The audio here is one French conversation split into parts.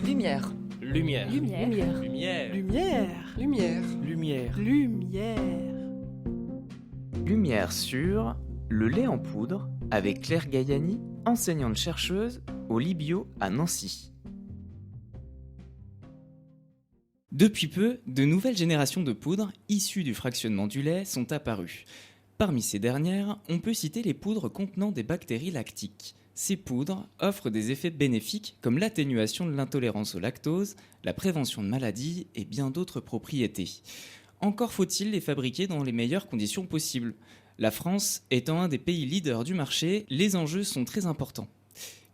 Lumière. Lumière. Lumière. Lumière. Lumière. Lumière. Lumière. Lumière. Lumière. Lumière sur le lait en poudre avec Claire Gaiani, enseignante-chercheuse au Libio à Nancy. Depuis peu, de nouvelles générations de poudres issues du fractionnement du lait sont apparues. Parmi ces dernières, on peut citer les poudres contenant des bactéries lactiques. Ces poudres offrent des effets bénéfiques comme l'atténuation de l'intolérance au lactose, la prévention de maladies et bien d'autres propriétés. Encore faut-il les fabriquer dans les meilleures conditions possibles. La France étant un des pays leaders du marché, les enjeux sont très importants.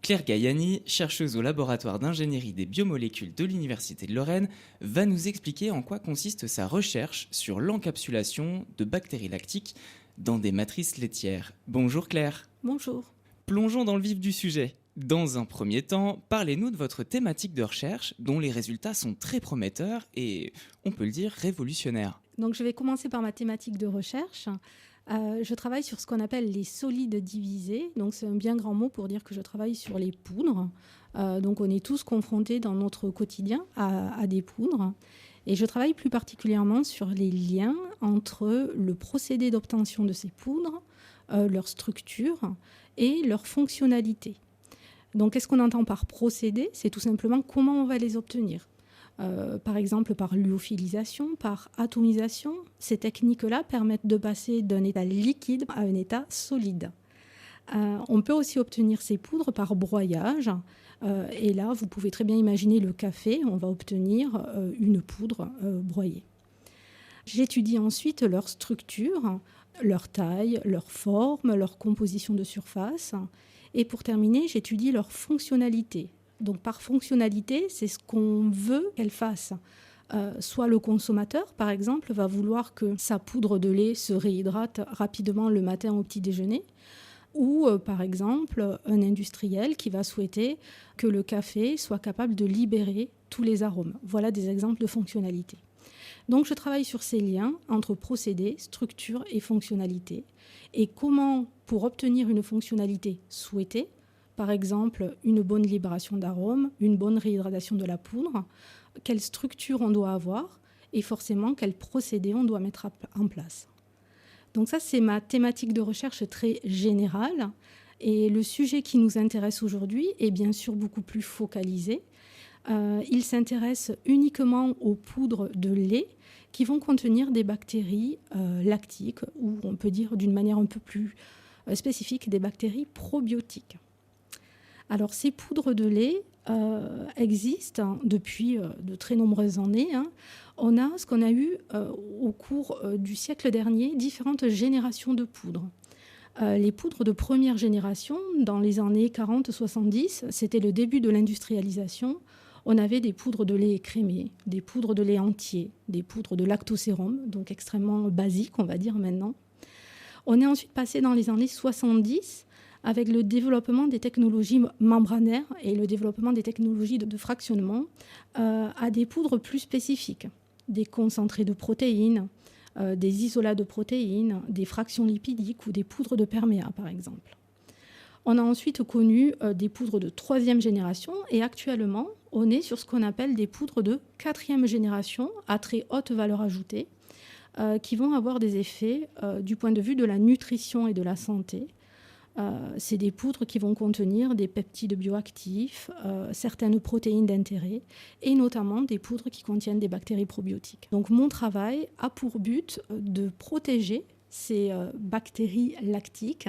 Claire Gaiani, chercheuse au laboratoire d'ingénierie des biomolécules de l'Université de Lorraine, va nous expliquer en quoi consiste sa recherche sur l'encapsulation de bactéries lactiques dans des matrices laitières. Bonjour Claire. Bonjour. Plongeons dans le vif du sujet. Dans un premier temps, parlez-nous de votre thématique de recherche dont les résultats sont très prometteurs et, on peut le dire, révolutionnaires. Donc je vais commencer par ma thématique de recherche. Je travaille sur ce qu'on appelle les solides divisés. Donc c'est un bien grand mot pour dire que je travaille sur les poudres. Donc on est tous confrontés dans notre quotidien à des poudres. Et je travaille plus particulièrement sur les liens entre le procédé d'obtention de ces poudres, leur structure et leur fonctionnalité. Donc qu'est-ce qu'on entend par procédé ? C'est tout simplement comment on va les obtenir. Par exemple par lyophilisation, par atomisation. Ces techniques-là permettent de passer d'un état liquide à un état solide. On peut aussi obtenir ces poudres par broyage. Et là, vous pouvez très bien imaginer le café. On va obtenir une poudre broyée. J'étudie ensuite leur structure, leur taille, leur forme, leur composition de surface. Et pour terminer, j'étudie leur fonctionnalité. Donc par fonctionnalité, c'est ce qu'on veut qu'elle fasse. Soit le consommateur, par exemple, va vouloir que sa poudre de lait se réhydrate rapidement le matin au petit déjeuner, ou par exemple un industriel qui va souhaiter que le café soit capable de libérer tous les arômes. Voilà des exemples de fonctionnalité. Donc je travaille sur ces liens entre procédé, structure et fonctionnalité, et comment, pour obtenir une fonctionnalité souhaitée, par exemple, une bonne libération d'arômes, une bonne réhydratation de la poudre, quelle structure on doit avoir et forcément quel procédé on doit mettre en place. Donc ça, c'est ma thématique de recherche très générale. Et le sujet qui nous intéresse aujourd'hui est bien sûr beaucoup plus focalisé. Il s'intéresse uniquement aux poudres de lait qui vont contenir des bactéries lactiques, ou on peut dire d'une manière un peu plus spécifique, des bactéries probiotiques. Alors, ces poudres de lait existent depuis de très nombreuses années. On a ce qu'on a eu au cours du siècle dernier, différentes générations de poudres. Les poudres de première génération, dans les années 40-70, c'était le début de l'industrialisation. On avait des poudres de lait écrémé, des poudres de lait entier, des poudres de lactosérum, donc extrêmement basiques, on va dire maintenant. On est ensuite passé dans les années 70 avec le développement des technologies membranaires et le développement des technologies de fractionnement à des poudres plus spécifiques, des concentrés de protéines, des isolats de protéines, des fractions lipidiques ou des poudres de perméa, par exemple. On a ensuite connu des poudres de troisième génération et actuellement, on est sur ce qu'on appelle des poudres de quatrième génération à très haute valeur ajoutée qui vont avoir des effets du point de vue de la nutrition et de la santé. C'est des poudres qui vont contenir des peptides bioactifs, certaines protéines d'intérêt et notamment des poudres qui contiennent des bactéries probiotiques. Donc mon travail a pour but de protéger ces bactéries lactiques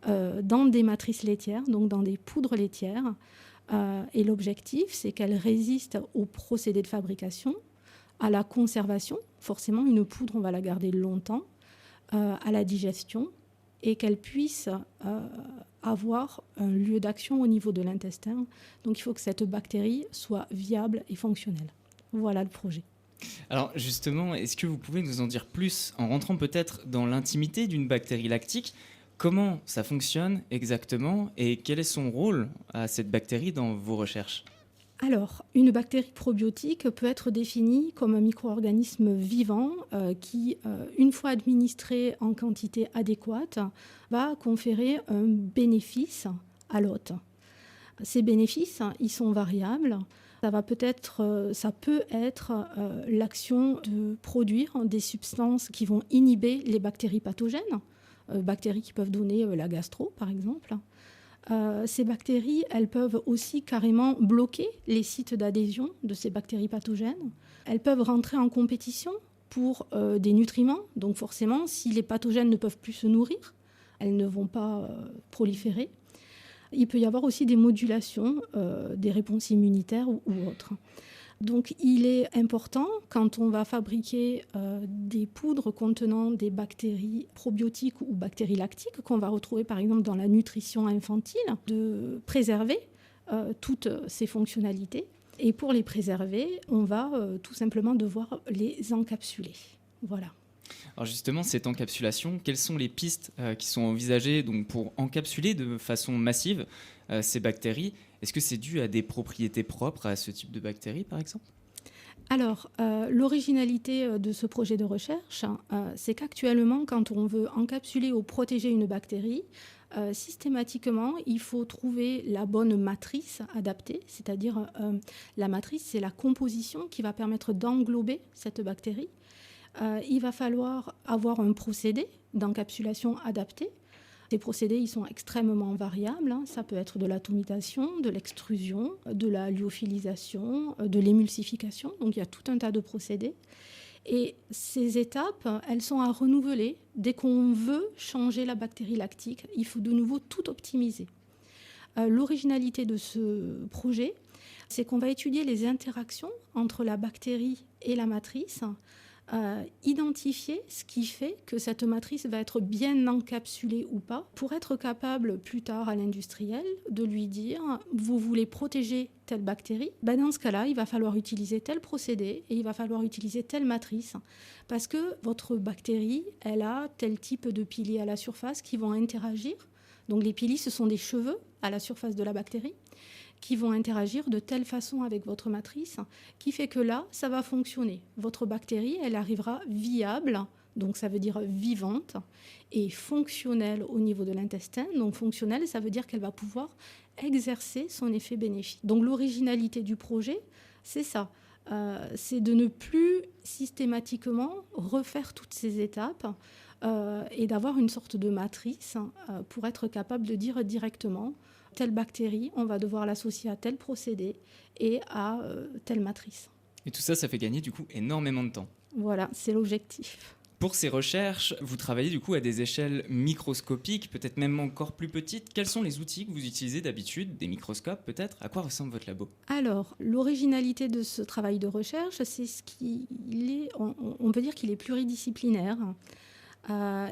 dans des matrices laitières, donc dans des poudres laitières. Et l'objectif, c'est qu'elles résistent au procédé de fabrication, à la conservation. Forcément, une poudre, on va la garder longtemps, à la digestion, et qu'elle puisse avoir un lieu d'action au niveau de l'intestin. Donc il faut que cette bactérie soit viable et fonctionnelle. Voilà le projet. Alors justement, est-ce que vous pouvez nous en dire plus en rentrant peut-être dans l'intimité d'une bactérie lactique ? Comment ça fonctionne exactement et quel est son rôle à cette bactérie dans vos recherches ? Alors, une bactérie probiotique peut être définie comme un micro-organisme vivant qui, une fois administré en quantité adéquate, va conférer un bénéfice à l'hôte. Ces bénéfices, ils sont variables. Ça peut être l'action de produire des substances qui vont inhiber les bactéries pathogènes, bactéries qui peuvent donner la gastro, par exemple. Ces bactéries, elles peuvent aussi carrément bloquer les sites d'adhésion de ces bactéries pathogènes. Elles peuvent rentrer en compétition pour des nutriments. Donc forcément, si les pathogènes ne peuvent plus se nourrir, elles ne vont pas proliférer. Il peut y avoir aussi des modulations des réponses immunitaires ou autres. Donc il est important, quand on va fabriquer des poudres contenant des bactéries probiotiques ou bactéries lactiques, qu'on va retrouver par exemple dans la nutrition infantile, de préserver toutes ces fonctionnalités. Et pour les préserver, on va tout simplement devoir les encapsuler. Voilà. Alors justement, cette encapsulation, quelles sont les pistes qui sont envisagées donc, pour encapsuler de façon massive ces bactéries? Est-ce que c'est dû à des propriétés propres à ce type de bactéries, par exemple? Alors, l'originalité de ce projet de recherche, c'est qu'actuellement, quand on veut encapsuler ou protéger une bactérie, systématiquement, il faut trouver la bonne matrice adaptée, c'est-à-dire la matrice, c'est la composition qui va permettre d'englober cette bactérie. Il va falloir avoir un procédé d'encapsulation adapté. Ces procédés, ils sont extrêmement variables. Ça peut être de l'atomisation, de l'extrusion, de la lyophilisation, de l'émulsification. Donc, il y a tout un tas de procédés. Et ces étapes, elles sont à renouveler. Dès qu'on veut changer la bactérie lactique, il faut de nouveau tout optimiser. L'originalité de ce projet, c'est qu'on va étudier les interactions entre la bactérie et la matrice, identifier ce qui fait que cette matrice va être bien encapsulée ou pas, pour être capable plus tard à l'industriel de lui dire « vous voulez protéger telle bactérie », dans ce cas-là, il va falloir utiliser tel procédé et il va falloir utiliser telle matrice, parce que votre bactérie, elle a tel type de piliers à la surface qui vont interagir. Donc les piliers, ce sont des cheveux à la surface de la bactérie qui vont interagir de telle façon avec votre matrice, qui fait que là, ça va fonctionner. Votre bactérie, elle arrivera viable, donc ça veut dire vivante, et fonctionnelle au niveau de l'intestin. Donc fonctionnelle, ça veut dire qu'elle va pouvoir exercer son effet bénéfique. Donc l'originalité du projet, c'est ça. C'est de ne plus systématiquement refaire toutes ces étapes et d'avoir une sorte de matrice pour être capable de dire directement telle bactérie, on va devoir l'associer à tel procédé et à telle matrice. Et tout ça, ça fait gagner du coup énormément de temps. Voilà, c'est l'objectif. Pour ces recherches, vous travaillez du coup à des échelles microscopiques, peut-être même encore plus petites. Quels sont les outils que vous utilisez d'habitude? Des microscopes peut-être? À quoi ressemble votre labo? Alors, l'originalité de ce travail de recherche, c'est ce qu'il est, on peut dire qu'il est pluridisciplinaire.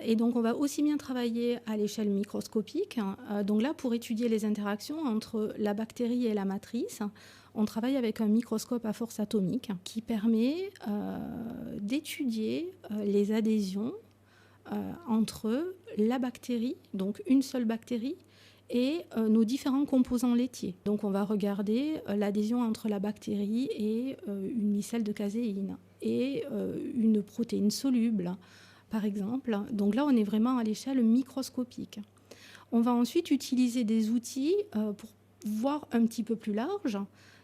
Et donc, on va aussi bien travailler à l'échelle microscopique. Donc là, pour étudier les interactions entre la bactérie et la matrice, on travaille avec un microscope à force atomique qui permet d'étudier les adhésions entre la bactérie, donc une seule bactérie, et nos différents composants laitiers. Donc, on va regarder l'adhésion entre la bactérie et une micelle de caséine et une protéine soluble, par exemple. Donc là, on est vraiment à l'échelle microscopique. On va ensuite utiliser des outils pour voir un petit peu plus large.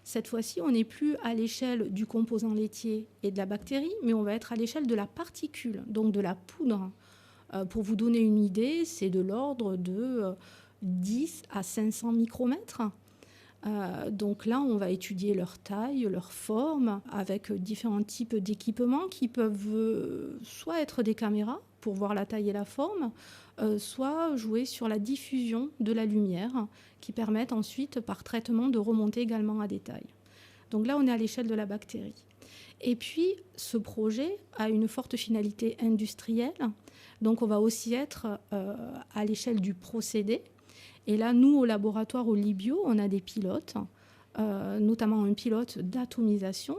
Cette fois-ci, on n'est plus à l'échelle du composant laitier et de la bactérie, mais on va être à l'échelle de la particule, donc de la poudre. Pour vous donner une idée, c'est de l'ordre de 10 à 500 micromètres. Donc là, on va étudier leur taille, leur forme, avec différents types d'équipements qui peuvent soit être des caméras pour voir la taille et la forme, soit jouer sur la diffusion de la lumière, qui permettent ensuite, par traitement, de remonter également à des tailles. Donc là, on est à l'échelle de la bactérie. Et puis, ce projet a une forte finalité industrielle. Donc, on va aussi être à l'échelle du procédé. Et là, nous, au laboratoire, au Libio, on a des pilotes, notamment un pilote d'atomisation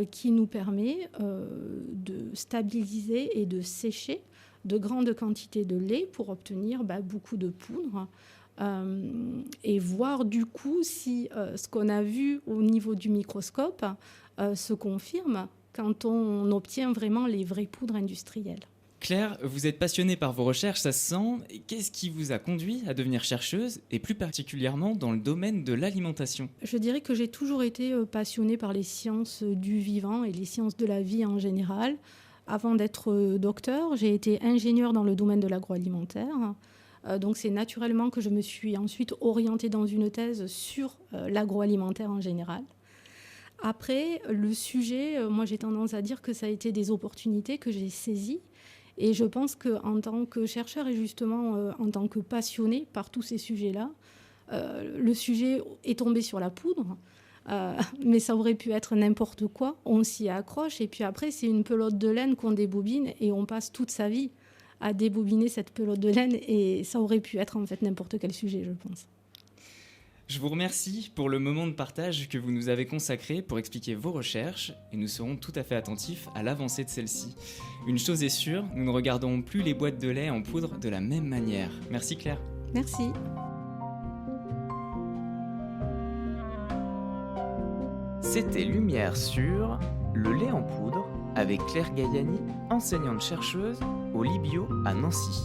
qui nous permet de stabiliser et de sécher de grandes quantités de lait pour obtenir beaucoup de poudre et voir du coup si ce qu'on a vu au niveau du microscope se confirme quand on obtient vraiment les vraies poudres industrielles. Claire, vous êtes passionnée par vos recherches, ça se sent. Qu'est-ce qui vous a conduit à devenir chercheuse, et plus particulièrement dans le domaine de l'alimentation ? Je dirais que j'ai toujours été passionnée par les sciences du vivant et les sciences de la vie en général. Avant d'être docteur, j'ai été ingénieure dans le domaine de l'agroalimentaire. Donc c'est naturellement que je me suis ensuite orientée dans une thèse sur l'agroalimentaire en général. Après, le sujet, moi j'ai tendance à dire que ça a été des opportunités que j'ai saisies. Et je pense qu'en tant que chercheur et justement en tant que passionnée par tous ces sujets-là, le sujet est tombé sur la poudre. Mais ça aurait pu être n'importe quoi. On s'y accroche et puis après, c'est une pelote de laine qu'on débobine et on passe toute sa vie à débobiner cette pelote de laine et ça aurait pu être en fait n'importe quel sujet, je pense. Je vous remercie pour le moment de partage que vous nous avez consacré pour expliquer vos recherches et nous serons tout à fait attentifs à l'avancée de celle-ci. Une chose est sûre, nous ne regarderons plus les boîtes de lait en poudre de la même manière. Merci Claire. Merci. C'était Lumière sur le lait en poudre avec Claire Gayani, enseignante-chercheuse au Libio à Nancy.